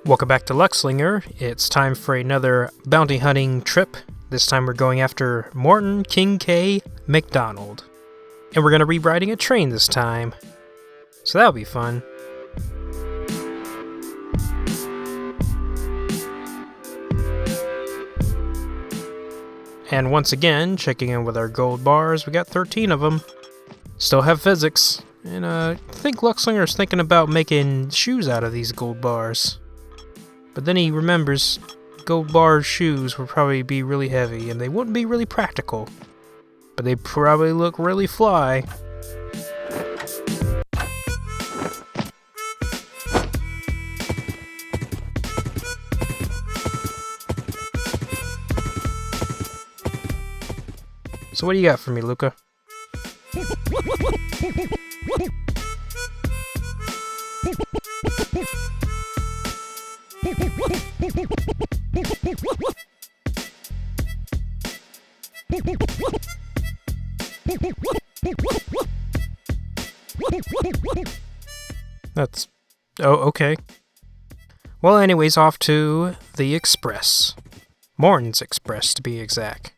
Welcome back to Luckslinger. It's time for another bounty hunting trip. This time we're going after Morton King K. McDonald. And we're going to be riding a train this time. So that'll be fun. And once again, checking in with our gold bars, we got 13 of them. Still have physics. And I think Luckslinger's thinking about making shoes out of these gold bars. But then he remembers gold bar shoes would probably be really heavy and they wouldn't be really practical. But they probably look really fly. So what do you got for me, Luca? That's... oh, okay. Well, anyways, off to the Express. Morton's Express, to be exact.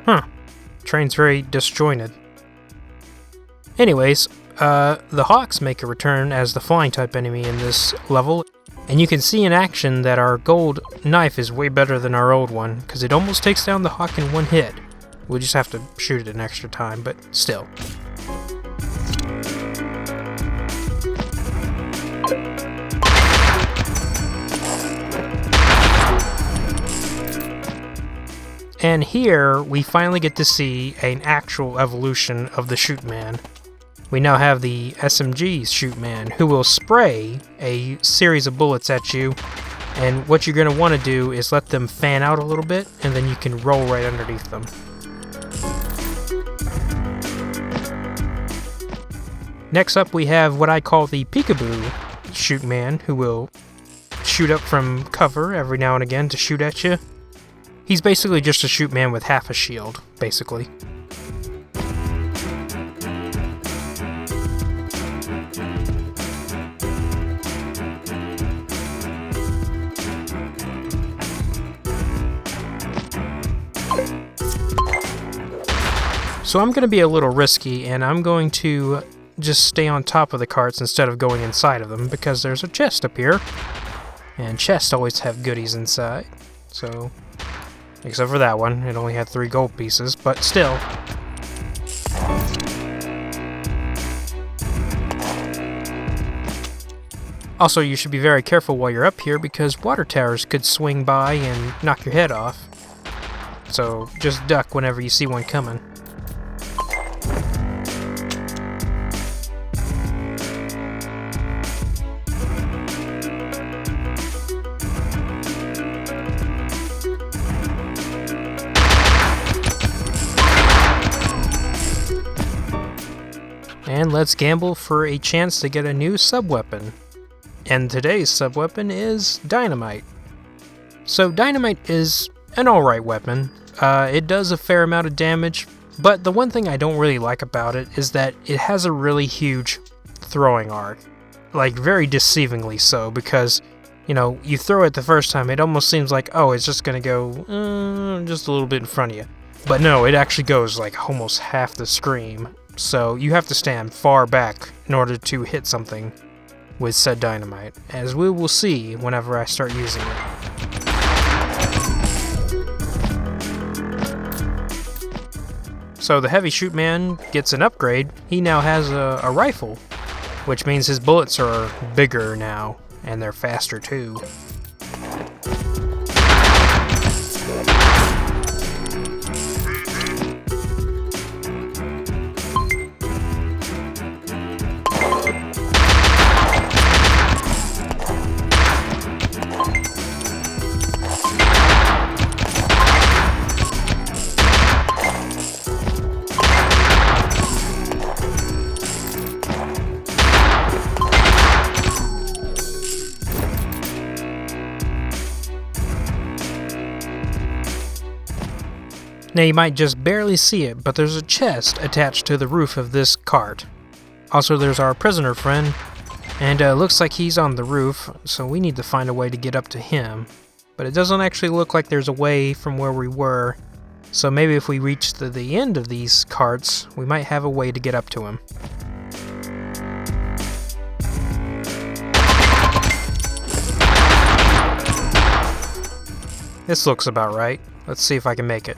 Huh. Train's very disjointed. Anyways, the Hawks make a return as the flying type enemy in this level, and you can see in action that our gold knife is way better than our old one, because it almost takes down the Hawk in one hit. We'll just have to shoot it an extra time, but still. And here, we finally get to see an actual evolution of the Shoot Man. We now have the SMG Shoot Man, who will spray a series of bullets at you, and what you're going to want to do is let them fan out a little bit, and then you can roll right underneath them. Next up, we have what I call the Peekaboo Shoot Man, who will shoot up from cover every now and again to shoot at you. He's basically just a shoot man with half a shield, basically. So I'm going to be a little risky, and I'm going to just stay on top of the carts instead of going inside of them, because there's a chest up here, and chests always have goodies inside, so... except for that one, it only had 3 gold pieces, but still. Also, you should be very careful while you're up here because water towers could swing by and knock your head off. So just duck whenever you see one coming. And let's gamble for a chance to get a new sub-weapon. And today's sub-weapon is Dynamite. So Dynamite is an alright weapon. It does a fair amount of damage, but the one thing I don't really like about it is that it has a really huge throwing arc. Like, very deceivingly so, because, you know, you throw it the first time, it almost seems like, oh, it's just gonna go just a little bit in front of you. But no, it actually goes like almost half the screen. So you have to stand far back in order to hit something with said dynamite, as we will see whenever I start using it. So the heavy shoot man gets an upgrade. He now has a rifle, which means his bullets are bigger now, and they're faster too. Now you might just barely see it, but there's a chest attached to the roof of this cart. Also, there's our prisoner friend, and looks like he's on the roof, so we need to find a way to get up to him. But it doesn't actually look like there's a way from where we were, so maybe if we reach the end of these carts, we might have a way to get up to him. This looks about right. Let's see if I can make it.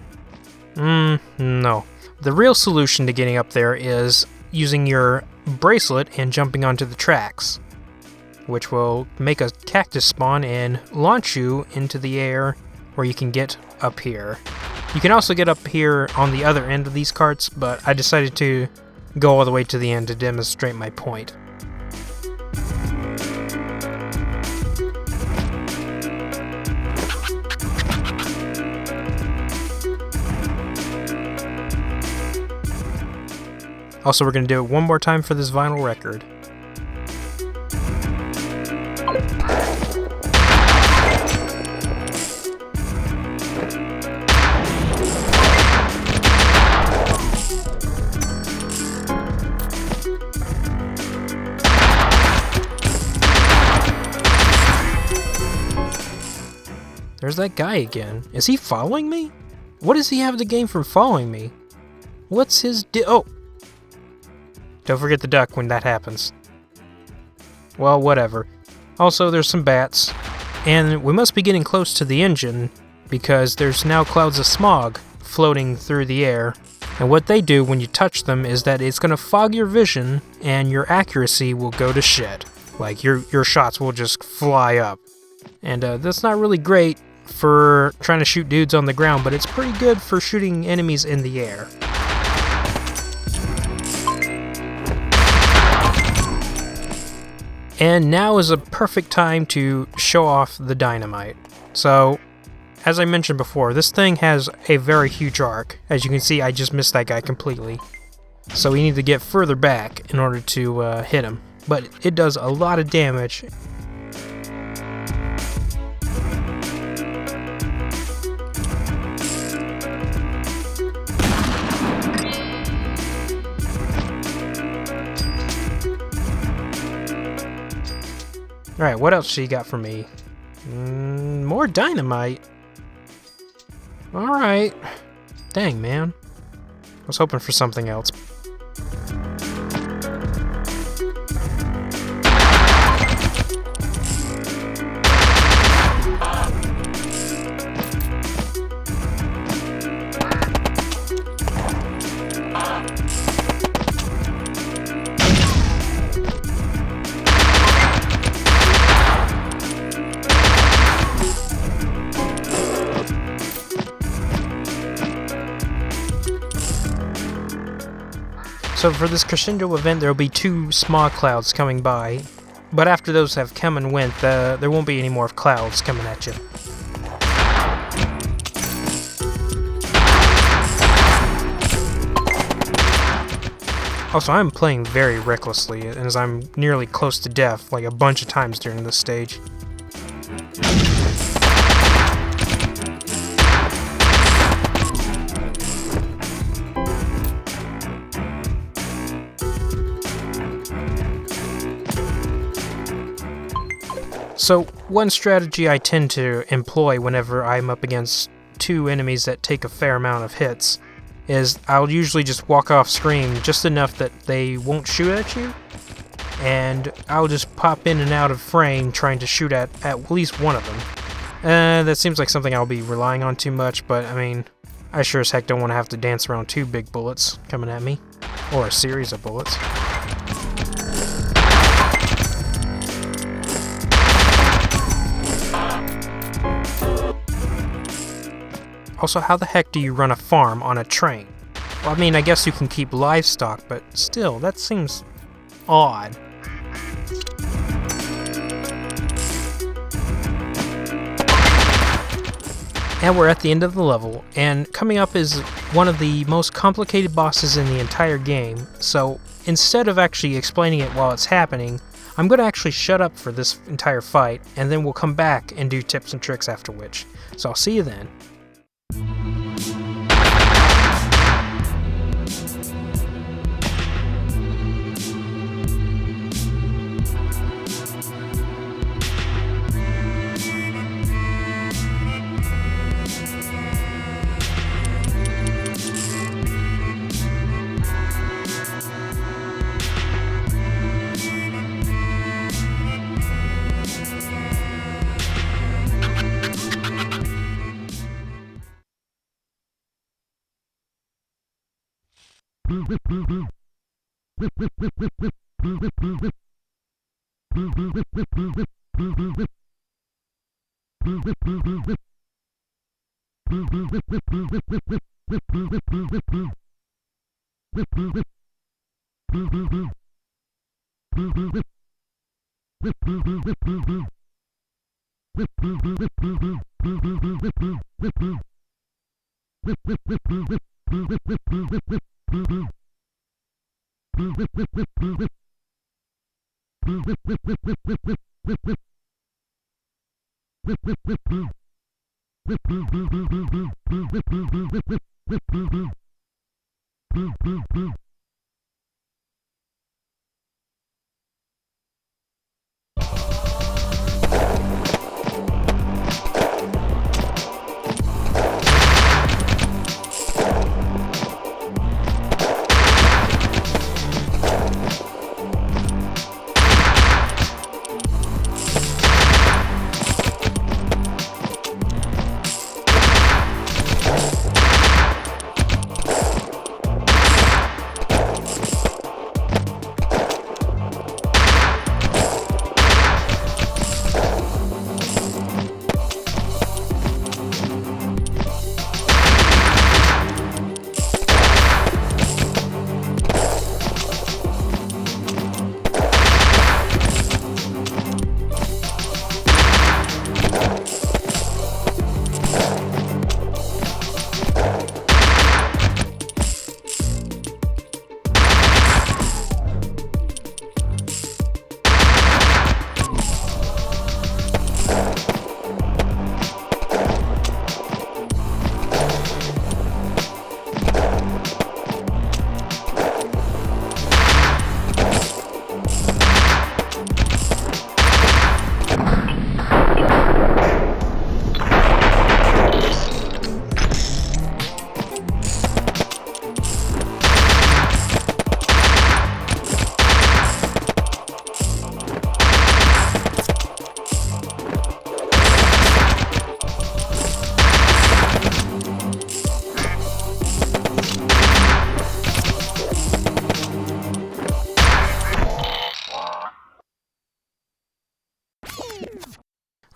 No. The real solution to getting up there is using your bracelet and jumping onto the tracks, which will make a cactus spawn and launch you into the air where you can get up here. You can also get up here on the other end of these carts, but I decided to go all the way to the end to demonstrate my point. Also, we're going to do it one more time for this vinyl record. There's that guy again. Is he following me? What does he have to gain from following me? What's his oh! Don't forget the duck when that happens. Well, whatever. Also, there's some bats. And we must be getting close to the engine, because there's now clouds of smog floating through the air. And what they do when you touch them is that it's going to fog your vision, and your accuracy will go to shit. Like, your shots will just fly up. And that's not really great for trying to shoot dudes on the ground, but it's pretty good for shooting enemies in the air. And now is a perfect time to show off the dynamite. So, as I mentioned before, this thing has a very huge arc. As you can see, I just missed that guy completely. So we need to get further back in order to hit him. But it does a lot of damage. Alright, what else you got for me? More dynamite? Alright. Dang, man. I was hoping for something else. So for this crescendo event, there will be 2 smog clouds coming by, but after those have come and went, there won't be any more clouds coming at you. Also, I'm playing very recklessly, as I'm nearly close to death, like a bunch of times during this stage. So, one strategy I tend to employ whenever I'm up against 2 enemies that take a fair amount of hits is I'll usually just walk off screen just enough that they won't shoot at you, and I'll just pop in and out of frame trying to shoot at least one of them. That seems like something I'll be relying on too much, but I mean, I sure as heck don't want to have to dance around 2 big bullets coming at me, or a series of bullets. Also, how the heck do you run a farm on a train? Well, I mean, I guess you can keep livestock, but still, that seems odd. And we're at the end of the level, and coming up is one of the most complicated bosses in the entire game, so instead of actually explaining it while it's happening, I'm going to actually shut up for this entire fight, and then we'll come back and do tips and tricks after which. So I'll see you then.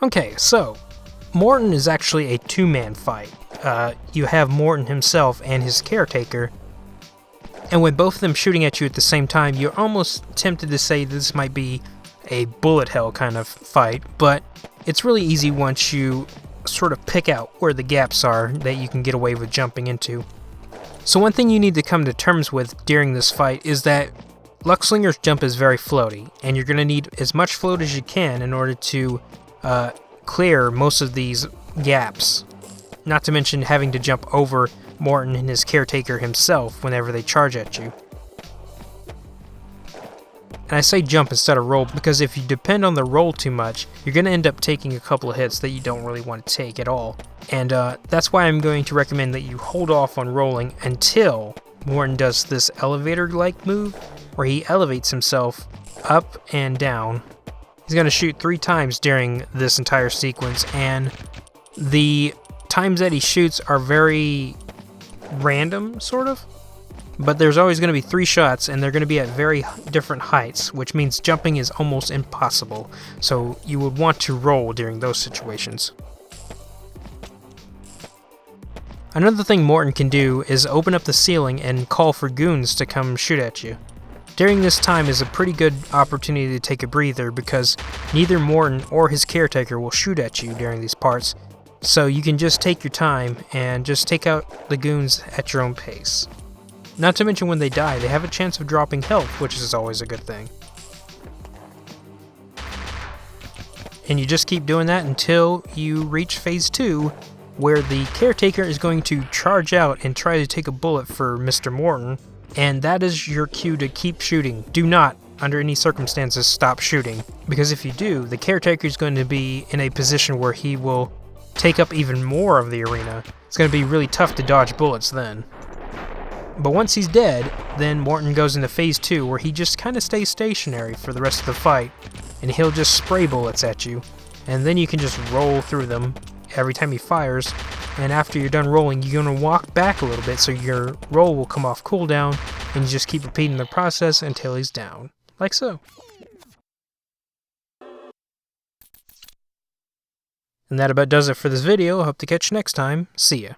Okay, so Morton is actually a two-man fight. You have Morton himself and his caretaker, and with both of them shooting at you at the same time, you're almost tempted to say this might be a bullet hell kind of fight, but it's really easy once you sort of pick out where the gaps are that you can get away with jumping into. So one thing you need to come to terms with during this fight is that Luckslinger's jump is very floaty, and you're going to need as much float as you can in order to clear most of these gaps. Not to mention having to jump over Morton and his caretaker himself whenever they charge at you. And I say jump instead of roll because if you depend on the roll too much, you're going to end up taking a couple of hits that you don't really want to take at all. And that's why I'm going to recommend that you hold off on rolling until Morton does this elevator-like move where he elevates himself up and down. He's going to shoot 3 times during this entire sequence, and the times that he shoots are very random, sort of. But there's always going to be 3 shots, and they're going to be at very different heights, which means jumping is almost impossible. So you would want to roll during those situations. Another thing Morton can do is open up the ceiling and call for goons to come shoot at you. During this time is a pretty good opportunity to take a breather because neither Morton or his caretaker will shoot at you during these parts, so you can just take your time and just take out the goons at your own pace. Not to mention when they die, they have a chance of dropping health, which is always a good thing. And you just keep doing that until you reach phase 2, where the caretaker is going to charge out and try to take a bullet for Mr. Morton, and that is your cue to keep shooting. Do not, under any circumstances, stop shooting, because if you do, the caretaker is going to be in a position where he will take up even more of the arena. It's going to be really tough to dodge bullets then. But once he's dead, then Morton goes into phase 2, where he just kind of stays stationary for the rest of the fight, and he'll just spray bullets at you, and then you can just roll through them every time he fires, and after you're done rolling, you're going to walk back a little bit so your roll will come off cooldown, and you just keep repeating the process until he's down, like so. And that about does it for this video. Hope to catch you next time. See ya.